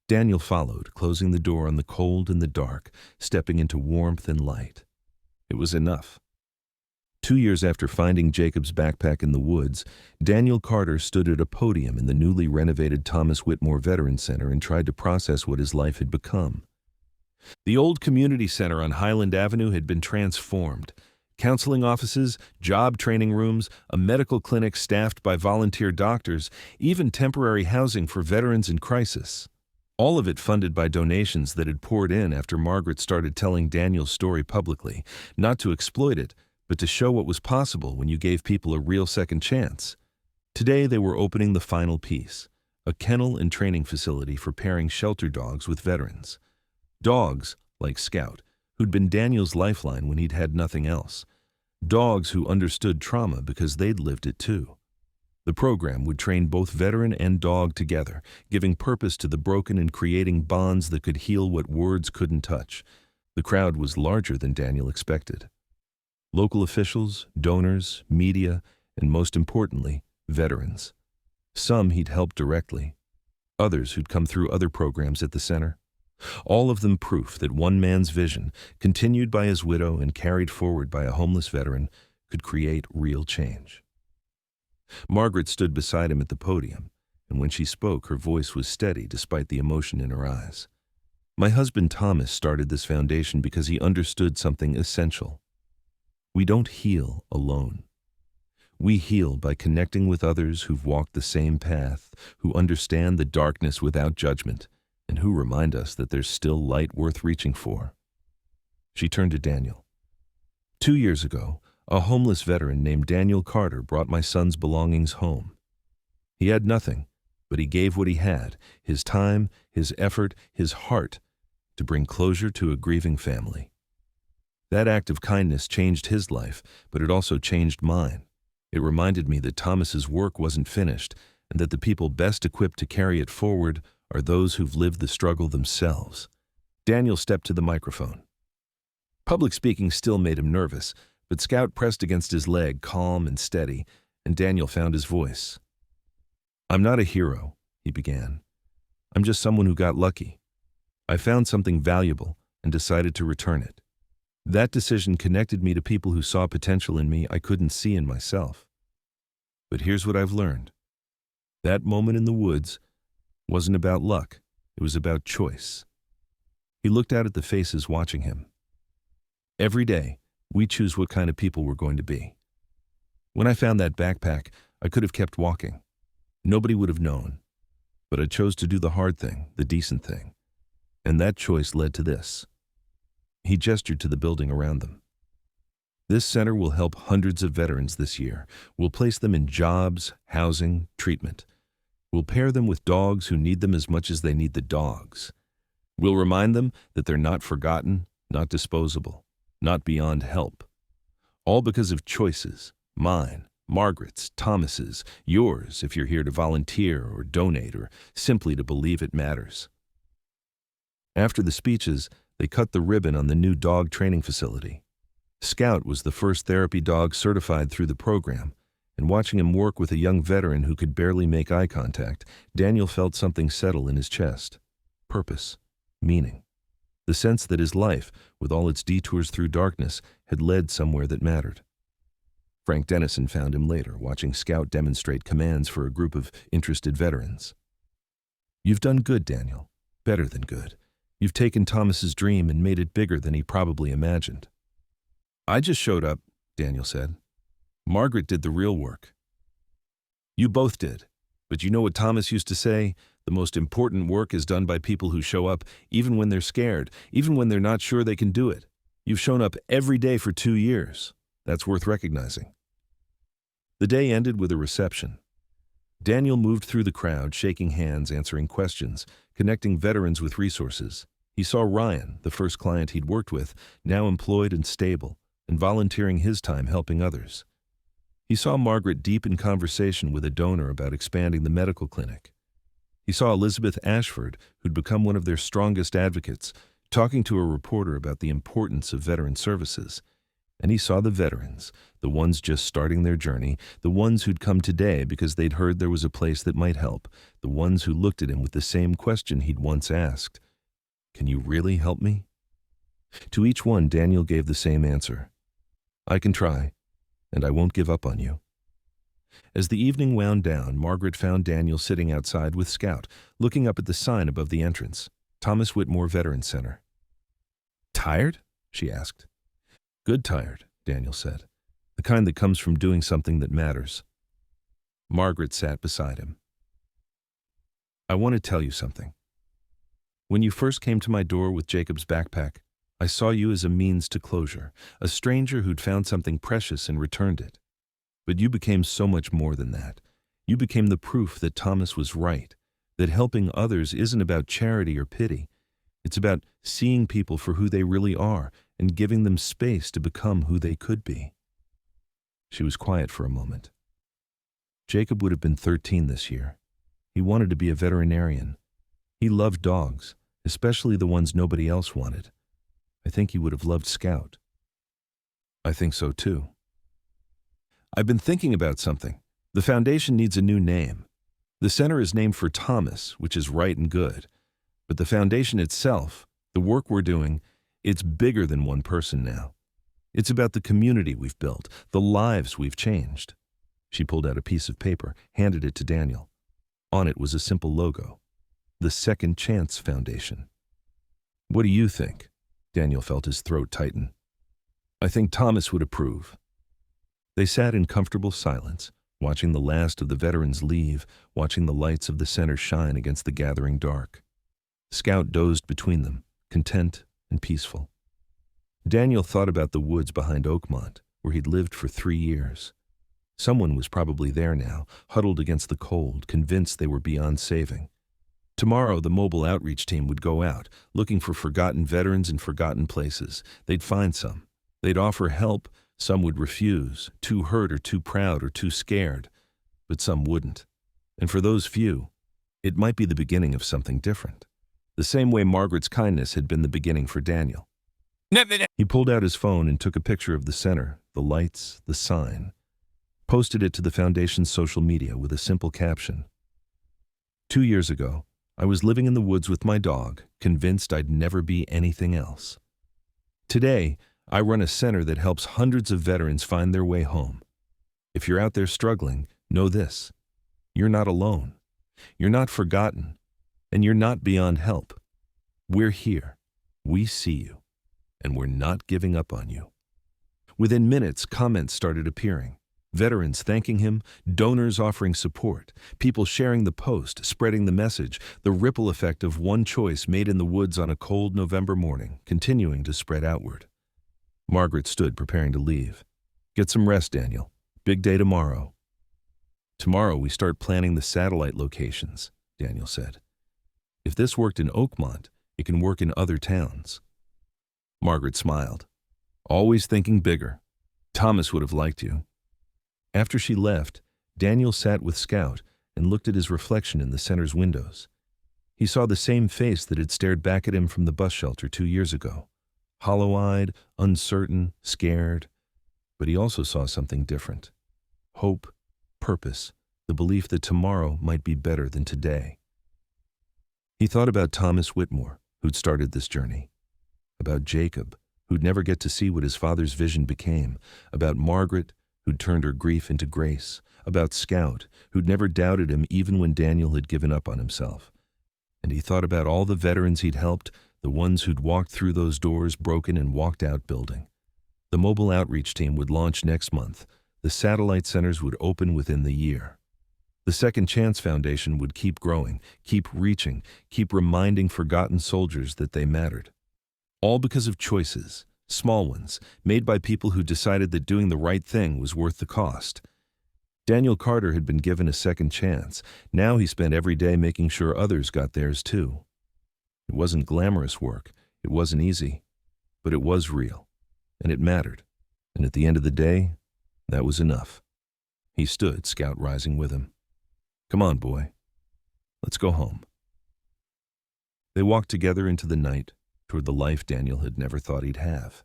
Daniel followed, closing the door on the cold and the dark, stepping into warmth and light. It was enough. 2 years after finding Jacob's backpack in the woods, Daniel Carter stood at a podium in the newly renovated Thomas Whitmore Veterans Center and tried to process what his life had become. The old community center on Highland Avenue had been transformed. Counseling offices, job training rooms, a medical clinic staffed by volunteer doctors, even temporary housing for veterans in crisis. All of it funded by donations that had poured in after Margaret started telling Daniel's story publicly, not to exploit it, but to show what was possible when you gave people a real second chance. Today they were opening the final piece, a kennel and training facility for pairing shelter dogs with veterans. Dogs, like Scout, who'd been Daniel's lifeline when he'd had nothing else. Dogs who understood trauma because they'd lived it too. The program would train both veteran and dog together, giving purpose to the broken and creating bonds that could heal what words couldn't touch. The crowd was larger than Daniel expected. Local officials, donors, media, and most importantly, veterans. Some he'd helped directly, others who'd come through other programs at the center. All of them proof that one man's vision, continued by his widow and carried forward by a homeless veteran, could create real change. Margaret stood beside him at the podium, and when she spoke, her voice was steady despite the emotion in her eyes. My husband Thomas started this foundation because he understood something essential. We don't heal alone. We heal by connecting with others who've walked the same path, who understand the darkness without judgment, and who remind us that there's still light worth reaching for. She turned to Daniel. 2 years ago, a homeless veteran named Daniel Carter brought my son's belongings home. He had nothing, but he gave what he had, his time, his effort, his heart, to bring closure to a grieving family. That act of kindness changed his life, but it also changed mine. It reminded me that Thomas's work wasn't finished, and that the people best equipped to carry it forward are those who've lived the struggle themselves. Daniel stepped to the microphone. Public speaking still made him nervous, but Scout pressed against his leg, calm and steady, and Daniel found his voice. "I'm not a hero," he began. "I'm just someone who got lucky. I found something valuable and decided to return it. That decision connected me to people who saw potential in me I couldn't see in myself. But here's what I've learned. That moment in the woods wasn't about luck. It was about choice." He looked out at the faces watching him. "Every day, we choose what kind of people we're going to be. When I found that backpack, I could have kept walking. Nobody would have known. But I chose to do the hard thing, the decent thing. And that choice led to this." He gestured to the building around them. "This center will help hundreds of veterans this year. We'll place them in jobs, housing, treatment. We'll pair them with dogs who need them as much as they need the dogs. We'll remind them that they're not forgotten, not disposable, not beyond help. All because of choices, mine, Margaret's, Thomas's, yours if you're here to volunteer or donate or simply to believe it matters." After the speeches, they cut the ribbon on the new dog training facility. Scout was the first therapy dog certified through the program, and watching him work with a young veteran who could barely make eye contact, Daniel felt something settle in his chest. Purpose, meaning. The sense that his life, with all its detours through darkness, had led somewhere that mattered. Frank Dennison found him later, watching Scout demonstrate commands for a group of interested veterans. "You've done good, Daniel. Better than good. You've taken Thomas's dream and made it bigger than he probably imagined." "I just showed up," Daniel said. "Margaret did the real work." "You both did. But you know what Thomas used to say? The most important work is done by people who show up even when they're scared, even when they're not sure they can do it. You've shown up every day for 2 years. That's worth recognizing." The day ended with a reception. Daniel moved through the crowd, shaking hands, answering questions, connecting veterans with resources. He saw Ryan, the first client he'd worked with, now employed and stable, and volunteering his time helping others. He saw Margaret deep in conversation with a donor about expanding the medical clinic. He saw Elizabeth Ashford, who'd become one of their strongest advocates, talking to a reporter about the importance of veteran services. And he saw the veterans, the ones just starting their journey, the ones who'd come today because they'd heard there was a place that might help, the ones who looked at him with the same question he'd once asked. "Can you really help me?" To each one, Daniel gave the same answer. "I can try, and I won't give up on you." As the evening wound down, Margaret found Daniel sitting outside with Scout, looking up at the sign above the entrance, Thomas Whitmore Veterans Center. "Tired?" she asked. "Good tired," Daniel said. "The kind that comes from doing something that matters." Margaret sat beside him. "I want to tell you something. When you first came to my door with Jacob's backpack, I saw you as a means to closure, a stranger who'd found something precious and returned it. But you became so much more than that. You became the proof that Thomas was right, that helping others isn't about charity or pity. It's about seeing people for who they really are and giving them space to become who they could be." She was quiet for a moment. Jacob would have been 13 this year. He wanted to be a veterinarian. He loved dogs, especially the ones nobody else wanted. I think he would have loved Scout. "I think so too. I've been thinking about something. The foundation needs a new name. The center is named for Thomas, which is right and good. But the foundation itself, the work we're doing, it's bigger than one person now. It's about the community we've built, the lives we've changed." She pulled out a piece of paper, handed it to Daniel. On it was a simple logo, the Second Chance Foundation. "What do you think?" Daniel felt his throat tighten. "I think Thomas would approve." They sat in comfortable silence, watching the last of the veterans leave, watching the lights of the center shine against the gathering dark. Scout dozed between them, content and peaceful. Daniel thought about the woods behind Oakmont, where he'd lived for 3 years. Someone was probably there now, huddled against the cold, convinced they were beyond saving. Tomorrow, the mobile outreach team would go out, looking for forgotten veterans in forgotten places. They'd find some. They'd offer help. Some would refuse, too hurt or too proud or too scared. But some wouldn't. And for those few, it might be the beginning of something different. The same way Margaret's kindness had been the beginning for Daniel. He pulled out his phone and took a picture of the center, the lights, the sign, posted it to the foundation's social media with a simple caption. 2 years ago, I was living in the woods with my dog, convinced I'd never be anything else. Today, I run a center that helps hundreds of veterans find their way home. If you're out there struggling, know this: you're not alone. You're not forgotten. And you're not beyond help. We're here. We see you. And we're not giving up on you. Within minutes, comments started appearing. Veterans thanking him, donors offering support, people sharing the post, spreading the message, the ripple effect of one choice made in the woods on a cold November morning, continuing to spread outward. Margaret stood preparing to leave. Get some rest, Daniel. Big day tomorrow. Tomorrow we start planning the satellite locations, Daniel said. If this worked in Oakmont, it can work in other towns. Margaret smiled. Always thinking bigger. Thomas would have liked you. After she left, Daniel sat with Scout and looked at his reflection in the center's windows. He saw the same face that had stared back at him from the bus shelter 2 years ago. Hollow-eyed, uncertain, scared. But he also saw something different. Hope, purpose, the belief that tomorrow might be better than today. He thought about Thomas Whitmore, who'd started this journey. About Jacob, who'd never get to see what his father's vision became. About Margaret, who'd turned her grief into grace. About Scout, who'd never doubted him even when Daniel had given up on himself. And he thought about all the veterans he'd helped, the ones who'd walked through those doors broken and walked out building. The mobile outreach team would launch next month. The satellite centers would open within the year. The Second Chance Foundation would keep growing, keep reaching, keep reminding forgotten soldiers that they mattered. All because of choices, small ones, made by people who decided that doing the right thing was worth the cost. Daniel Carter had been given a second chance. Now he spent every day making sure others got theirs too. It wasn't glamorous work. It wasn't easy. But it was real. And it mattered. And at the end of the day, that was enough. He stood, Scout rising with him. Come on, boy. Let's go home. They walked together into the night, toward the life Daniel had never thought he'd have.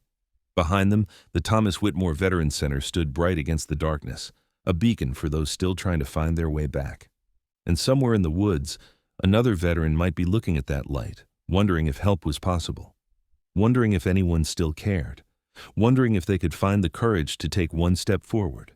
Behind them, the Thomas Whitmore Veterans Center stood bright against the darkness, a beacon for those still trying to find their way back. And somewhere in the woods, another veteran might be looking at that light, wondering if help was possible, wondering if anyone still cared, wondering if they could find the courage to take one step forward.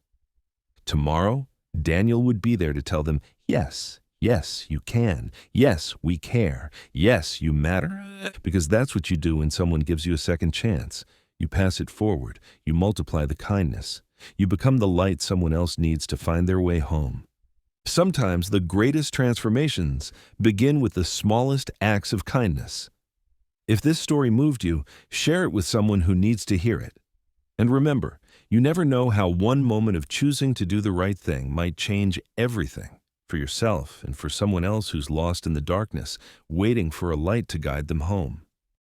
Tomorrow, Daniel would be there to tell them, yes, yes, you can. Yes, we care. Yes, you matter. Because that's what you do when someone gives you a second chance. You pass it forward. You multiply the kindness. You become the light someone else needs to find their way home. Sometimes the greatest transformations begin with the smallest acts of kindness. If this story moved you, share it with someone who needs to hear it. And remember, you never know how one moment of choosing to do the right thing might change everything for yourself and for someone else who's lost in the darkness, waiting for a light to guide them home.